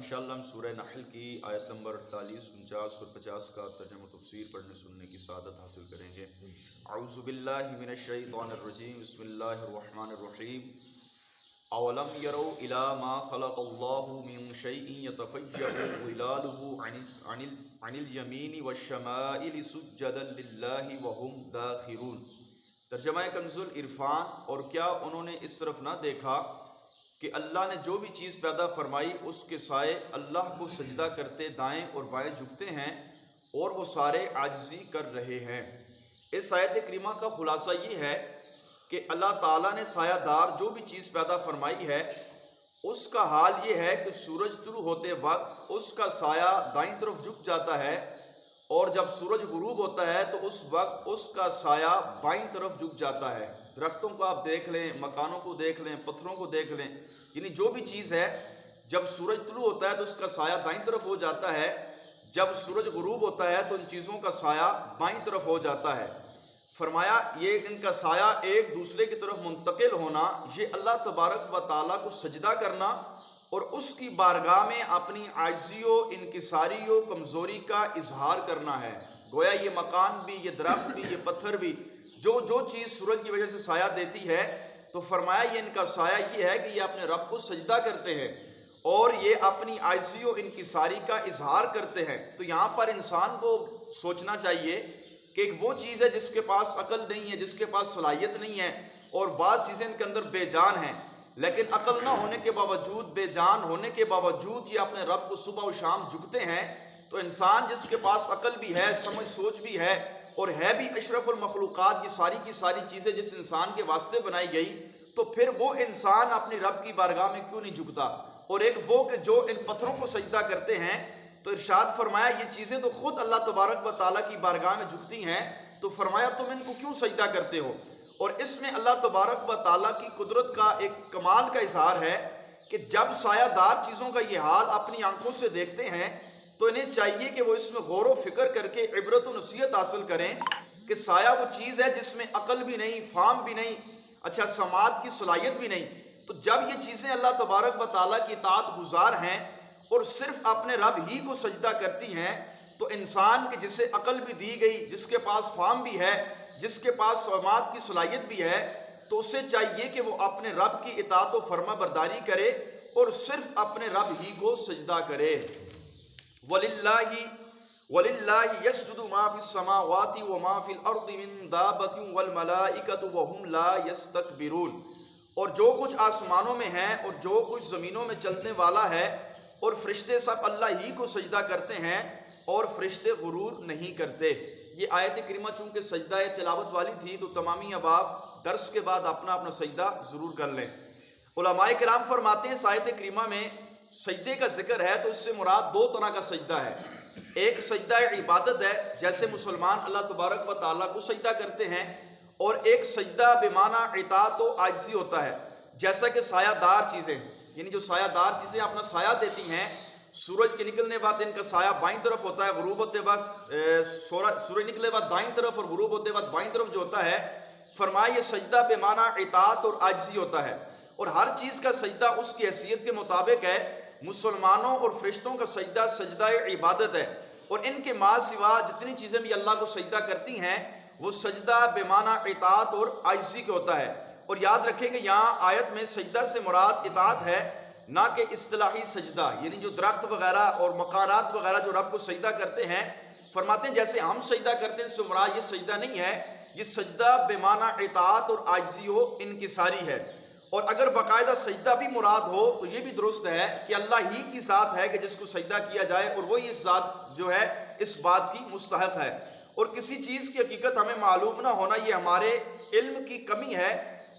انشاءاللہ ہم سورہ نحل کی آیت نمبر 48, 49 اور 50 کا ترجمہ تفسیر پڑھنے سننے کی سعادت حاصل کریں گے۔ اعوذ باللہ من الشیطان الرجیم، بسم اللہ الرحمن الرحیم۔ اولم یروا الی ما خلق اللہ من شیء یتفجر ظلالہ عن الیمین والشمائل سجدا للہ وہم داخرون۔ ترجمہ کنز العرفان۔ اور کیا انہوں نے اس طرف نہ دیکھا کہ اللہ نے جو بھی چیز پیدا فرمائی اس کے سائے اللہ کو سجدہ کرتے دائیں اور بائیں جھکتے ہیں اور وہ سارے عاجزی کر رہے ہیں۔ اس آیت کریمہ کا خلاصہ یہ ہے کہ اللہ تعالیٰ نے سایہ دار جو بھی چیز پیدا فرمائی ہے اس کا حال یہ ہے کہ سورج طلوع ہوتے وقت اس کا سایہ دائیں طرف جھک جاتا ہے، اور جب سورج غروب ہوتا ہے تو اس وقت اس کا سایہ بائیں طرف جھک جاتا ہے۔ درختوں کو آپ دیکھ لیں، مکانوں کو دیکھ لیں، پتھروں کو دیکھ لیں، یعنی جو بھی چیز ہے جب سورج طلوع ہوتا ہے تو اس کا سایہ دائیں طرف ہو جاتا ہے، جب سورج غروب ہوتا ہے تو ان چیزوں کا سایہ بائیں طرف ہو جاتا ہے۔ فرمایا یہ ان کا سایہ ایک دوسرے کی طرف منتقل ہونا، یہ اللہ تبارک و تعالیٰ کو سجدہ کرنا اور اس کی بارگاہ میں اپنی عاجزی و انکساری و کمزوری کا اظہار کرنا ہے۔ گویا یہ مکان بھی، یہ درخت بھی، یہ پتھر بھی، جو چیز سورج کی وجہ سے سایہ دیتی ہے، تو فرمایا یہ ان کا سایہ یہ ہے کہ یہ اپنے رب کو سجدہ کرتے ہیں اور یہ اپنی عاجزی و انکساری کا اظہار کرتے ہیں۔ تو یہاں پر انسان کو سوچنا چاہیے کہ ایک وہ چیز ہے جس کے پاس عقل نہیں ہے، جس کے پاس صلاحیت نہیں ہے، اور بعض چیزیں ان کے اندر بے جان ہیں، لیکن عقل نہ ہونے کے باوجود، بے جان ہونے کے باوجود یہ اپنے رب کو صبح و شام جھکتے ہیں۔ تو انسان جس کے پاس عقل بھی ہے، سمجھ سوچ بھی ہے، اور ہے بھی اشرف المخلوقات کی ساری چیزیں جس انسان کے واسطے بنائی گئی، تو پھر وہ انسان اپنی رب کی بارگاہ میں کیوں نہیں جھکتا؟ اور ایک وہ کہ جو ان پتھروں کو سجدہ کرتے ہیں، تو ارشاد فرمایا یہ چیزیں تو خود اللہ تبارک و تعالیٰ کی بارگاہ میں جھکتی ہیں، تو فرمایا تم ان کو کیوں سجدہ کرتے ہو؟ اور اس میں اللہ تبارک و تعالیٰ کی قدرت کا ایک کمال کا اظہار ہے کہ جب سایہ دار چیزوں کا یہ حال اپنی آنکھوں سے دیکھتے ہیں تو انہیں چاہیے کہ وہ اس میں غور و فکر کر کے عبرت و نصیحت حاصل کریں کہ سایہ وہ چیز ہے جس میں عقل بھی نہیں، فہم بھی نہیں، سماعت کی صلاحیت بھی نہیں۔ تو جب یہ چیزیں اللہ تبارک و تعالیٰ کی اطاعت گزار ہیں اور صرف اپنے رب ہی کو سجدہ کرتی ہیں، تو انسان کے جسے عقل بھی دی گئی، جس کے پاس فہم بھی ہے، جس کے پاس سماعت کی صلاحیت بھی ہے، تو اسے چاہیے کہ وہ اپنے رب کی اطاعت و فرما برداری کرے اور صرف اپنے رب ہی کو سجدہ کرے۔ وَلِلَّهِ يَسْجُدُ مَا فِي السَّمَاوَاتِ وَمَا فِي الْأَرْضِ مِن دَابَّةٍ وَالْمَلَائِكَةُ وَهُمْ لَا يَسْتَكْبِرُونَ۔ اور جو کچھ آسمانوں میں ہے اور جو کچھ زمینوں میں چلنے والا ہے، اور فرشتے سب اللہ ہی کو سجدہ کرتے ہیں اور فرشتے غرور نہیں کرتے۔ یہ آیت کریمہ چونکہ سجدہ تلاوت والی تھی تو تمامی احباب درس کے بعد اپنا اپنا سجدہ ضرور کر لیں۔ علماء کرام فرماتے ہیں اس آیت کریمہ میں سجدے کا ذکر ہے تو اس سے مراد دو طرح کا سجدہ ہے۔ ایک سجدہ عبادت ہے، جیسے مسلمان اللہ تبارک و تعالیٰ کو سجدہ کرتے ہیں، اور ایک سجدہ بمعنی اطاعت و عاجزی ہوتا ہے، جیسا کہ سایہ دار چیزیں، یعنی جو سایہ دار چیزیں اپنا سایہ دیتی ہیں، سورج کے نکلنے بعد ان کا سایہ بائیں طرف ہوتا ہے، غروب ہوتے وقت سورج نکلے بعد دائیں طرف اور غروب ہوتے وقت بائیں طرف جو ہوتا ہے، فرمایا یہ سجدہ بمعنی اطاعت اور عاجزی ہوتا ہے، اور ہر چیز کا سجدہ اس کی حیثیت کے مطابق ہے۔ مسلمانوں اور فرشتوں کا سجدہ سجدہ عبادت ہے، اور ان کے ماں سوا جتنی چیزیں بھی اللہ کو سجدہ کرتی ہیں وہ سجدہ بمعنی اطاعت اور عاجزی کے ہوتا ہے۔ اور یاد رکھیں کہ یہاں آیت میں سجدہ سے مراد اطاعت ہے، نہ کہ اصطلاحی سجدہ، یعنی جو درخت وغیرہ اور مکانات وغیرہ جو رب کو سجدہ کرتے ہیں، فرماتے ہیں جیسے ہم سجدہ کرتے ہیں اس سے مراد یہ سجدہ نہیں ہے، یہ سجدہ بمعنی اطاعت اور عاجزی و انکساری ہے۔ اور اگر باقاعدہ سجدہ بھی مراد ہو تو یہ بھی درست ہے کہ اللہ ہی کی ذات ہے کہ جس کو سجدہ کیا جائے، اور وہی اس ذات جو ہے اس بات کی مستحق ہے، اور کسی چیز کی حقیقت ہمیں معلوم نہ ہونا یہ ہمارے علم کی کمی ہے،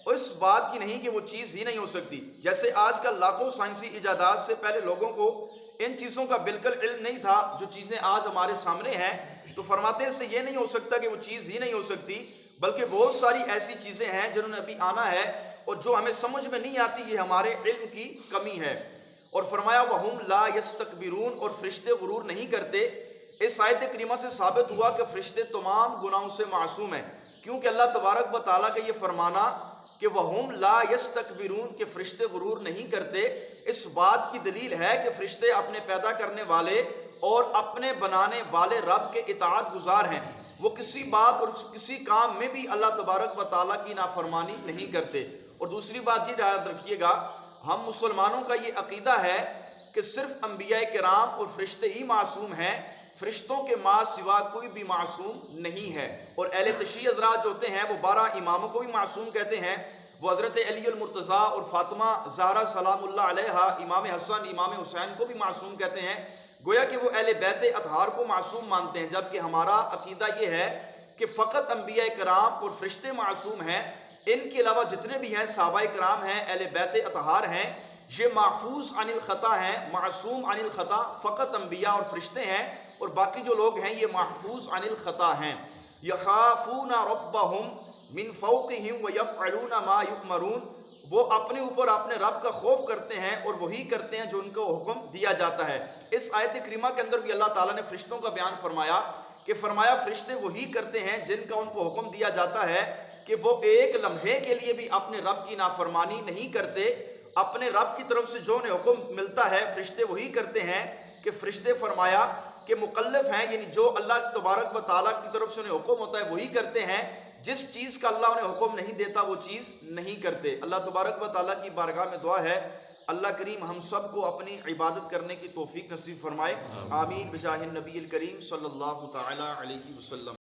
اور اس بات کی نہیں کہ وہ چیز ہی نہیں ہو سکتی۔ جیسے آج کل لاکھوں سائنسی ایجادات سے پہلے لوگوں کو ان چیزوں کا بالکل علم نہیں تھا جو چیزیں آج ہمارے سامنے ہیں، تو فرماتے ہیں اس سے یہ نہیں ہو سکتا کہ وہ چیز ہی نہیں ہو سکتی، بلکہ بہت ساری ایسی چیزیں ہیں جنہوں نے ابھی آنا ہے اور جو ہمیں سمجھ میں نہیں آتی، یہ ہمارے علم کی کمی ہے۔ اور فرمایا وَهُمْ لَا يَسْتَكْبِرُونَ، اور فرشتے غرور نہیں کرتے۔ اس آیت کریمہ سے ثابت ہوا کہ فرشتے تمام گناہوں سے معصوم ہیں، کیونکہ اللہ تبارک و تعالیٰ کا یہ فرمانا کہ وَهُمْ لَا يَسْتَكْبِرُونَ کہ فرشتے غرور نہیں کرتے، اس بات کی دلیل ہے کہ فرشتے اپنے پیدا کرنے والے اور اپنے بنانے والے رب کے اطاعت گزار ہیں، وہ کسی بات اور کسی کام میں بھی اللہ تبارک و تعالیٰ کی نافرمانی نہیں کرتے۔ اور دوسری بات یہ یاد رکھیے گا، ہم مسلمانوں کا یہ عقیدہ ہے کہ صرف انبیاء کرام اور فرشتے ہی معصوم ہیں، فرشتوں کے ماں سوا کوئی بھی معصوم نہیں ہے۔ اور اہل تشیع حضرات جو ہوتے ہیں وہ 12 اماموں کو بھی معصوم کہتے ہیں، وہ حضرت علی المرتضیٰ اور فاطمہ زہرا سلام اللہ علیہا، امام حسن امام حسین کو بھی معصوم کہتے ہیں، گویا کہ وہ اہل بیت اطہار کو معصوم مانتے ہیں، جبکہ ہمارا عقیدہ یہ ہے کہ فقط انبیاء کرام اور فرشتے معصوم ہیں، ان کے علاوہ جتنے بھی ہیں صحابہ کرام ہیں، اہل بیت اطہار ہیں، یہ محفوظ عن الخطا ہیں، معصوم عن الخطا فقط انبیاء اور فرشتے ہیں، اور باقی جو لوگ ہیں یہ محفوظ عن الخطا ہیں۔ یخافون ربہم من فوقہم ویفعلون ما یؤمرون، وہ اپنے اوپر اپنے رب کا خوف کرتے ہیں اور وہی کرتے ہیں جو ان کو حکم دیا جاتا ہے۔ اس آیت کریمہ کے اندر بھی اللہ تعالیٰ نے فرشتوں کا بیان فرمایا کہ فرمایا فرشتے وہی کرتے ہیں جن کا ان کو حکم دیا جاتا ہے، کہ وہ ایک لمحے کے لیے بھی اپنے رب کی نافرمانی نہیں کرتے، اپنے رب کی طرف سے جو انہیں حکم ملتا ہے فرشتے وہی کرتے ہیں، کہ فرشتے فرمایا کہ مکلف ہیں، یعنی جو اللہ تبارک و تعالیٰ کی طرف سے انہیں حکم ہوتا ہے وہی کرتے ہیں، جس چیز کا اللہ انہیں حکم نہیں دیتا وہ چیز نہیں کرتے۔ اللہ تبارک و تعالیٰ کی بارگاہ میں دعا ہے اللہ کریم ہم سب کو اپنی عبادت کرنے کی توفیق نصیب فرمائے، آمین بجاہ النبی الکریم صلی اللہ تعالی علیہ وسلم۔